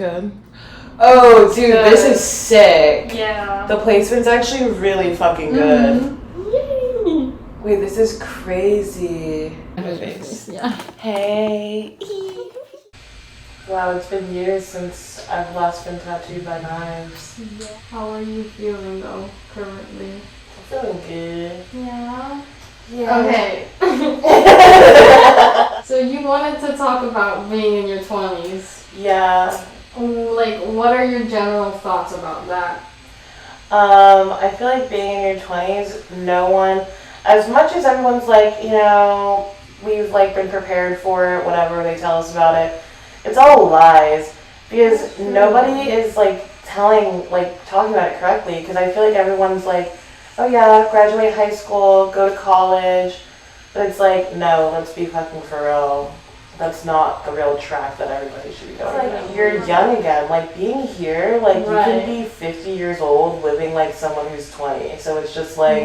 Good. Oh, dude, good. This is sick. Yeah. The placement's actually really fucking good. Yay. Wait, this is crazy. Yeah. Hey. Wow, it's been years since I've last been tattooed by knives. Yeah. How are you feeling though, currently? I'm feeling good. Yeah. Yeah. Okay. So you wanted to talk about being in your 20s. Yeah. Like, what are your general thoughts about that? I feel like being in your 20s, no one, as much as everyone's like, you know, we've like been prepared for it, whatever they tell us about it, it's all lies. Because nobody is like talking about it correctly. Because I feel like everyone's like, oh yeah, graduate high school, go to college. But it's like, no, let's be fucking for real. That's not the real track that everybody should be going. Like, you're young again. Like, being here, like, you can be 50 years old living like someone who's 20. So it's just like,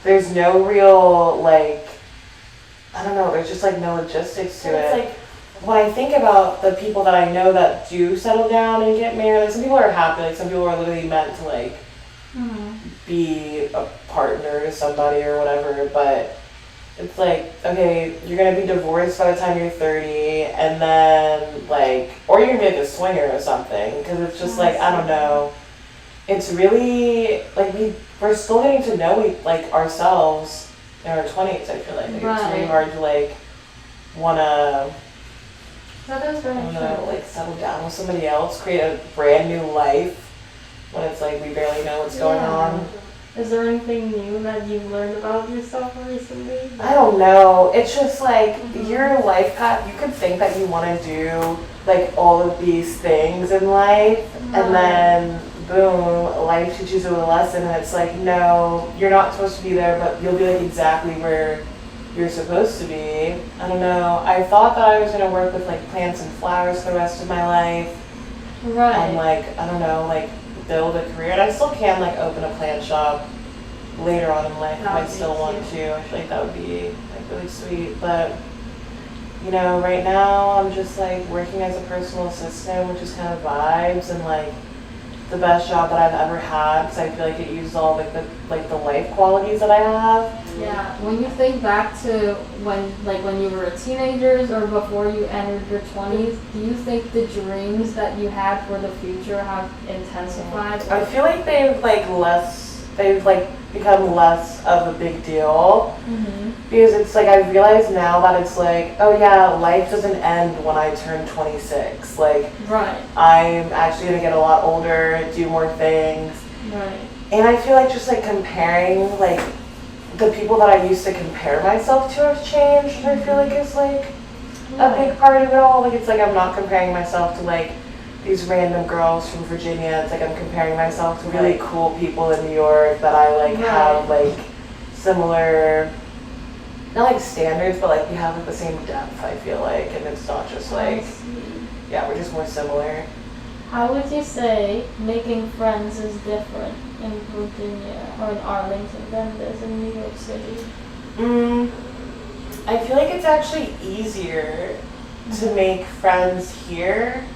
there's no real, like, I don't know, there's just like no logistics to it. It's like, when I think about the people that I know that do settle down and get married, like, some people are happy, like, some people are literally meant to, like, be a partner to somebody or whatever, but it's like, okay, you're gonna be divorced by the time you're 30, and then, like, or you're gonna be like a swinger or something, because it's just like, I don't know, it's really, like, we're still getting to know, like, ourselves in our 20s, I feel like. It's really hard to, like, wanna, That is very true. like, settle down with somebody else, create a brand new life, when it's like, we barely know what's going on. Is there anything new that you've learned about yourself recently? I don't know. It's just like your life path, you could think that you want to do like all of these things in life, and then boom, life teaches you a lesson, and it's like, no, you're not supposed to be there, but you'll be like exactly where you're supposed to be. I don't know. I thought that I was going to work with like plants and flowers for the rest of my life. And like, I don't know, like build a career, and I still can like open a plant shop later on in life if I still want to. I feel like that would be like really sweet, but you know, right now I'm just like working as a personal assistant, which is kind of vibes, and like the best job that I've ever had, because I feel like it uses all like the life qualities that I have. Yeah, when you think back to when you were a teenager or before you entered your 20s, do you think the dreams that you had for the future have intensified? I feel like they've become less of a big deal, because it's like, I realize now that it's like, oh yeah, life doesn't end when I turn 26. Like, I'm actually gonna get a lot older, do more things, and I feel like just like comparing, like the people that I used to compare myself to have changed, and I feel like is like a big part of it all. Like, it's like I'm not comparing myself to like these random girls from Virginia. It's like I'm comparing myself to really cool people in New York that I like have like similar, not like standards, but like we have like the same depth, I feel like, and it's not just like, yeah, we're just more similar. How would you say making friends is different in Virginia or in Arlington than it is in New York City? I feel like it's actually easier to make friends here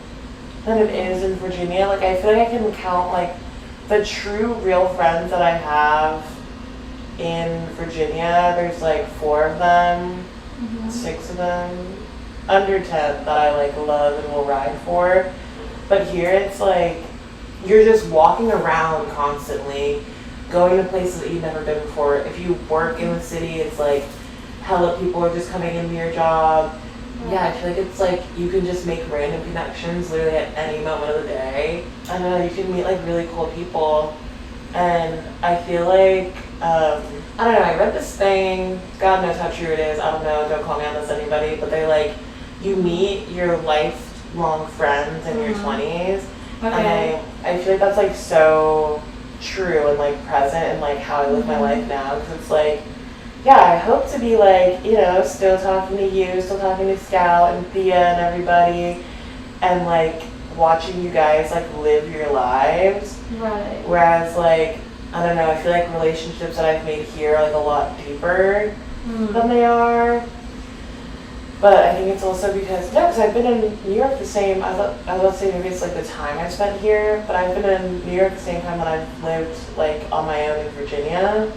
than it is in Virginia. Like, I feel like I can count like the true real friends that I have in Virginia. There's like 4 of them, 6 of them, under 10 that I like love and will ride for. But here it's like you're just walking around constantly, going to places that you've never been before. If you work in the city, it's like hella people are just coming into your job. Yeah, I feel like it's like you can just make random connections literally at any moment of the day. I don't know, you can meet like really cool people. And I feel like, I don't know, I read this thing, God knows how true it is, I don't know, don't call me on this anybody, but they're like, you meet your lifelong friends in your 20s. And I feel like that's like so true and like present in like how I live my life now, because it's like, yeah, I hope to be like, you know, still talking to you, still talking to Scout and Thea and everybody, and like watching you guys like live your lives. Whereas like, I don't know, I feel like relationships that I've made here are like a lot deeper than they are But I think it's also because, no, because I've been in New York the same, I was about to say maybe it's like the time I spent here, but I've been in New York the same time that I've lived like on my own in Virginia.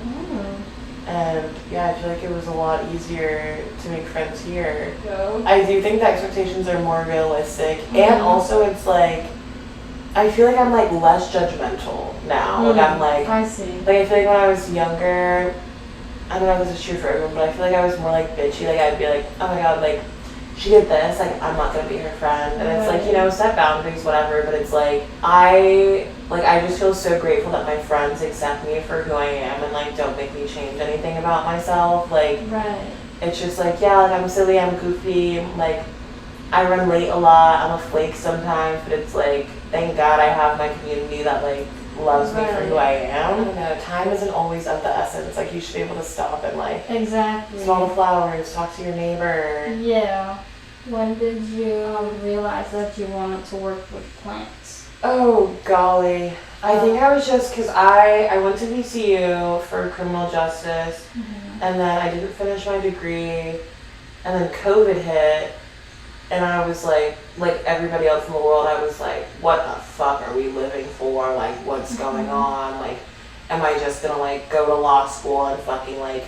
And yeah, I feel like it was a lot easier to make friends here. Go. I do think the expectations are more realistic, and also it's like, I feel like I'm like less judgmental now. Like I'm like, I see. like I feel like when I was younger, I don't know if this is true for everyone, but I feel like I was more like bitchy. Like I'd be like, oh my god, like she did this, like I'm not gonna be her friend. And it's like, you know, set boundaries, whatever. But it's like I just feel so grateful that my friends accept me for who I am and like don't make me change anything about myself. Like it's just like, yeah, like I'm silly, I'm goofy, like I run late a lot, I'm a flake sometimes, but it's like thank God I have my community that like loves me for who I am. You know, time isn't always of the essence. Like you should be able to stop and like smell the flowers, talk to your neighbor. Yeah. When did you realize that you wanted to work with plants? Oh golly, I think I was just because I went to VCU for criminal justice, and then I didn't finish my degree, and then COVID hit. And I was like everybody else in the world, I was like, what the fuck are we living for? Like, what's going on? Like, am I just gonna like go to law school and fucking like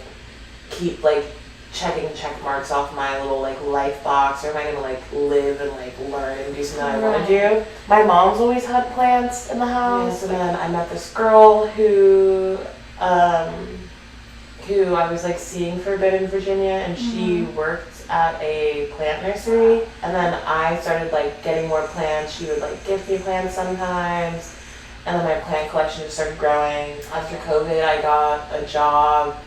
keep like checking check marks off my little like life box, or am I gonna like live and like learn and do something I want to do? My mom's always had plants in the house, and then I met this girl who I was like seeing for a bit in Virginia, and she worked at a plant nursery, and then I started like getting more plants. She would like gift me plants sometimes, and then my plant collection just started growing. After COVID, I got a job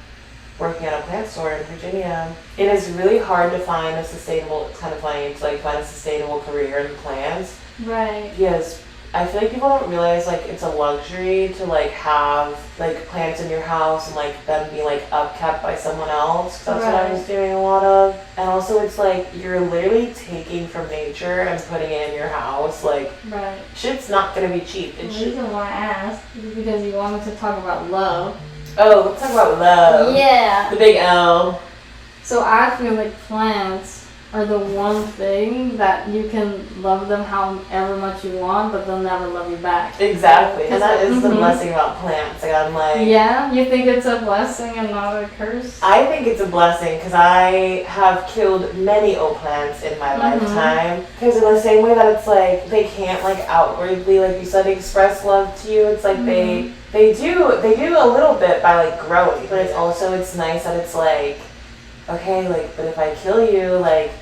working at a plant store in Virginia. It is really hard to find a sustainable, it's kind of funny to like find a sustainable career in plants. Right. Because I feel like people don't realize like it's a luxury to like have like plants in your house and like them be like upkept by someone else. 'Cause that's what I was doing a lot of. And also it's like you're literally taking from nature and putting it in your house. Like shit's not gonna be cheap. The reason why I asked is because you wanted to talk about love. Oh, let's talk about love. Yeah. The big L. So I feel like plants are the one thing that you can love them however much you want, but they'll never love you back. Exactly. And that is the blessing about plants. Like I'm like, yeah, you think it's a blessing and not a curse? I think it's a blessing because I have killed many old plants in my lifetime. Because in the same way that it's like they can't like outwardly, like you said, express love to you, it's like they do a little bit by like growing, but it's nice that it's like, okay, like, but if I kill you, like,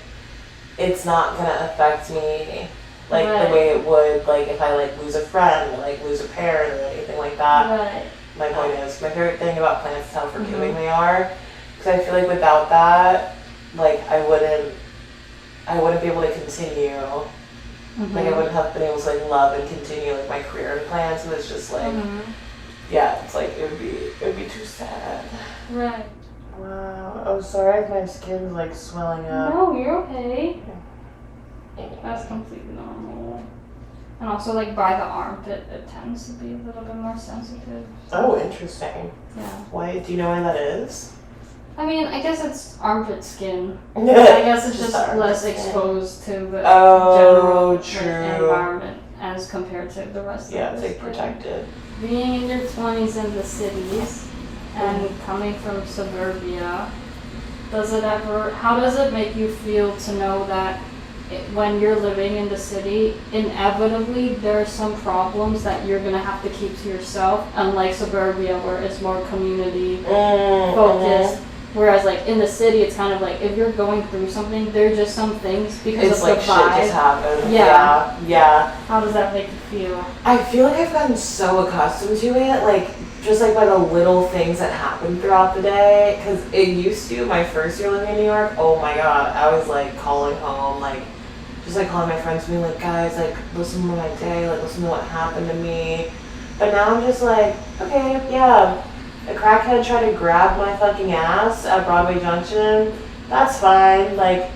it's not gonna affect me like the way it would like if I like lose a friend or like lose a parent or anything like that. My point is, my favorite thing about plants is how forgiving they are, because I feel like without that, like I wouldn't be able to continue. Like I wouldn't have been able to like love and continue like my career in plants, and it's just like, yeah, it's like it would be too sad. Right. Wow. Oh, sorry if my skin's like swelling up. No, you're okay. That's completely normal. And also, like by the armpit, it tends to be a little bit more sensitive. Oh, interesting. Yeah. Why? Do you know why that is? I mean, I guess it's armpit skin. I guess it's just less exposed to the general environment as compared to the rest of the it's like protected. Being in your 20s in the cities and coming from suburbia, how does it make you feel to know that when you're living in the city, inevitably there are some problems that you're gonna have to keep to yourself, unlike suburbia where it's more community focused, whereas like in the city it's kind of like if you're going through something, there are just some things because it's of like the vibe. shit just happened. Yeah. How does that make you feel? I feel like I've gotten so accustomed to it, like just like by the little things that happen throughout the day. Because it used to, my first year living in New York, oh my god, I was like calling home, like just like calling my friends, being like, guys, like listen to my day, like listen to what happened to me. But now I'm just like, okay, yeah, a crackhead tried to grab my fucking ass at Broadway Junction, that's fine. Like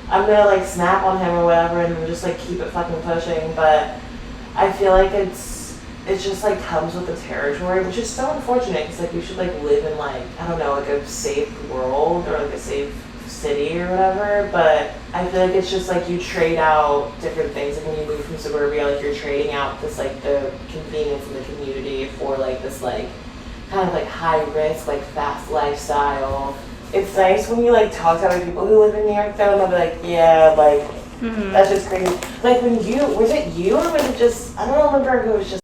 I'm gonna like snap on him or whatever and just like keep it fucking pushing. But I feel like it just like comes with the territory, which is so unfortunate because like we should like live in like, I don't know, like a safe world or like a safe city or whatever, but I feel like it's just like you trade out different things. Like when you move from suburbia, like you're trading out this like the convenience of the community for like this like kind of like high risk, like fast lifestyle. It's nice when you like talk to other people who live in New York though, and they'll be like, yeah, like that's just crazy. Like when was it you or was it just, I don't remember if it was just,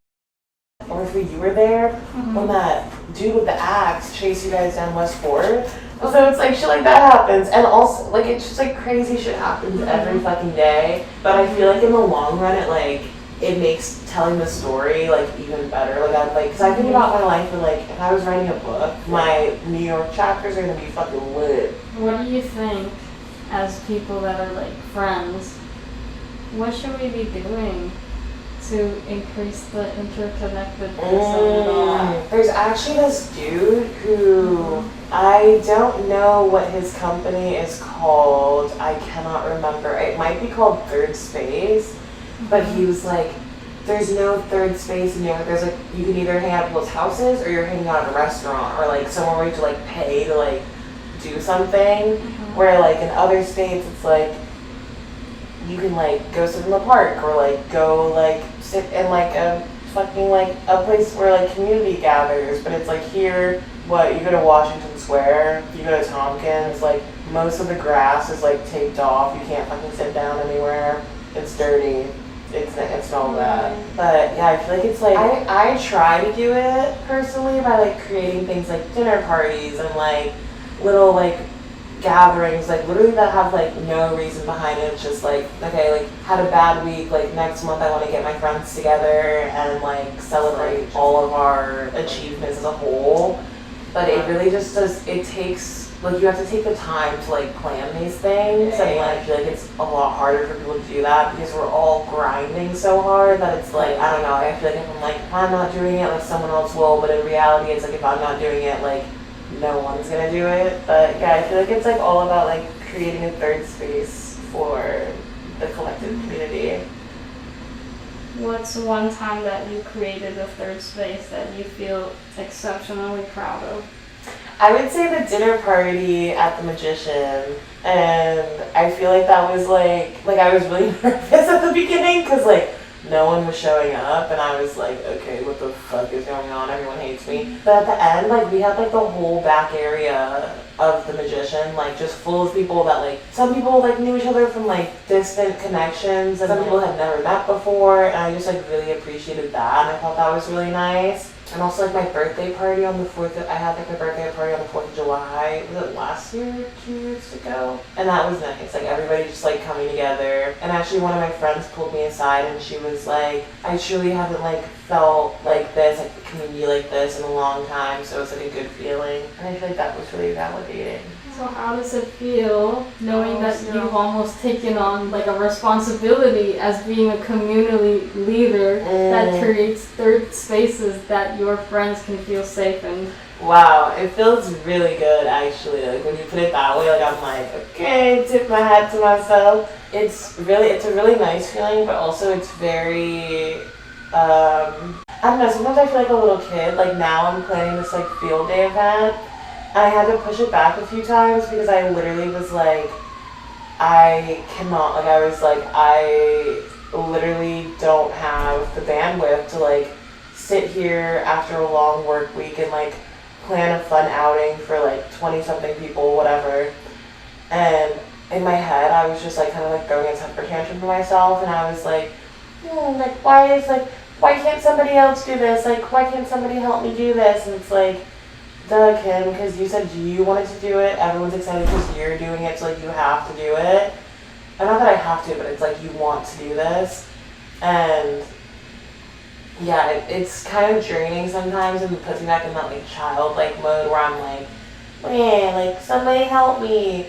or if you were there, when that dude with the axe chased you guys down West 4th. So it's like shit like that happens, and also like it's just like crazy shit happens every fucking day. But I feel like in the long run, it makes telling the story like even better. Like I'm like, cause I think about my life and like if I was writing a book, my New York chapters are gonna be fucking lit. What do you think, as people that are like friends, what should we be doing to increase the interconnectedness of it all? There's actually this dude who I don't know what his company is called. I cannot remember. It might be called Third Space, but he was like, there's no third space in New York. There's like, you can either hang out at people's houses or you're hanging out at a restaurant or like somewhere where you have to like pay to like do something. Where like in other states it's like you can like go sit in the park or like go like sit in like a fucking like a place where like community gathers. But it's like here, what, you go to Washington Square, you go to Tompkins, like most of the grass is like taped off. You can't fucking sit down anywhere. It's dirty. It's all that. But yeah, I feel like it's like I try to do it personally by like creating things like dinner parties and like little like gatherings, like literally that have like no reason behind it. It's just like, okay, like had a bad week, like next month I want to get my friends together and like celebrate all of our achievements as a whole. But it really just does, it takes, like you have to take the time to like plan these things, and like I feel like it's a lot harder for people to do that because we're all grinding so hard that it's like, I don't know, I feel like if I'm not doing it, like someone else will, but in reality it's like if I'm not doing it, like no one's gonna do it. But yeah, I feel like it's like all about like creating a third space for the collective community. What's one time that you created a third space that you feel exceptionally proud of? I would say the dinner party at the Magician, and I feel like that was like I was really nervous at the beginning because like no one was showing up, and I was like, okay, what the fuck is going on? Everyone hates me. But at the end, like we had like the whole back area of the Magician, like just full of people that like, some people like knew each other from like distant connections, and some people had never met before, and I just like really appreciated that, and I thought that was really nice. And also like my birthday party on the 4th, I had like my birthday party on the 4th of July, was it last year, 2 years ago? And that was nice, like everybody just like coming together. And actually one of my friends pulled me aside and she was like, I truly haven't like felt like this, like a community like this in a long time, so it's like a good feeling. And I feel like that was really validating. So how does it feel knowing that you've almost taken on like a responsibility as being a community leader that creates third spaces that your friends can feel safe in? Wow, it feels really good actually. Like when you put it that way, like I'm like, okay, tip my hat to myself. It's a really nice feeling, but also it's very, I don't know, sometimes I feel like a little kid. Like now I'm planning this like field day event. I had to push it back a few times because I literally was like, I cannot, like I was like, I literally don't have the bandwidth to like sit here after a long work week and like plan a fun outing for like 20 something people, whatever. And in my head I was just like kind of like throwing a temper tantrum for myself, and I was like, why can't somebody else do this? Like why can't somebody help me do this? And it's like, duh, Kim, because you said you wanted to do it. Everyone's excited because you're doing it, so like you have to do it. And not that I have to, but it's like you want to do this. And yeah, it's kind of draining sometimes, and puts me back in that like childlike mode where I'm like, man, like somebody help me.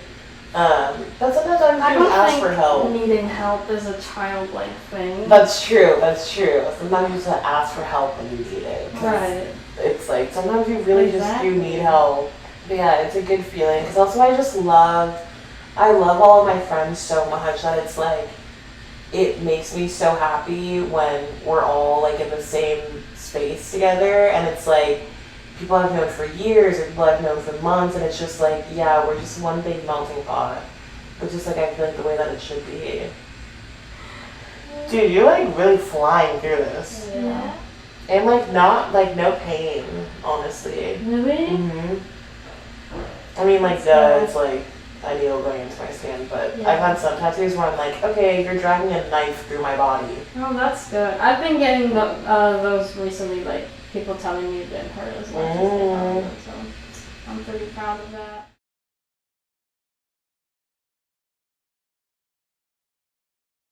But sometimes I don't ask for help. Needing help is a childlike thing. That's true. Sometimes you just have to ask for help when you need it. Right. It's like sometimes you really just do need help. But yeah, it's a good feeling. Because also I love all of my friends so much that it's like, it makes me so happy when we're all like in the same space together, and it's like, people I've known for years or people I've known for months, and it's just like, yeah, we're just one big melting pot. But just like, I feel like the way that it should be. Dude, you're like really flying through this. Yeah. And like not, like no pain, honestly. Really? Mm-hmm. I mean, like, it's like ideal going into my skin, but Yeah. I've had some tattoos where I'm like, okay, you're dragging a knife through my body. Oh, that's good. I've been getting those recently, like people telling me it didn't hurt as much as they thought it would, so I'm pretty proud of that.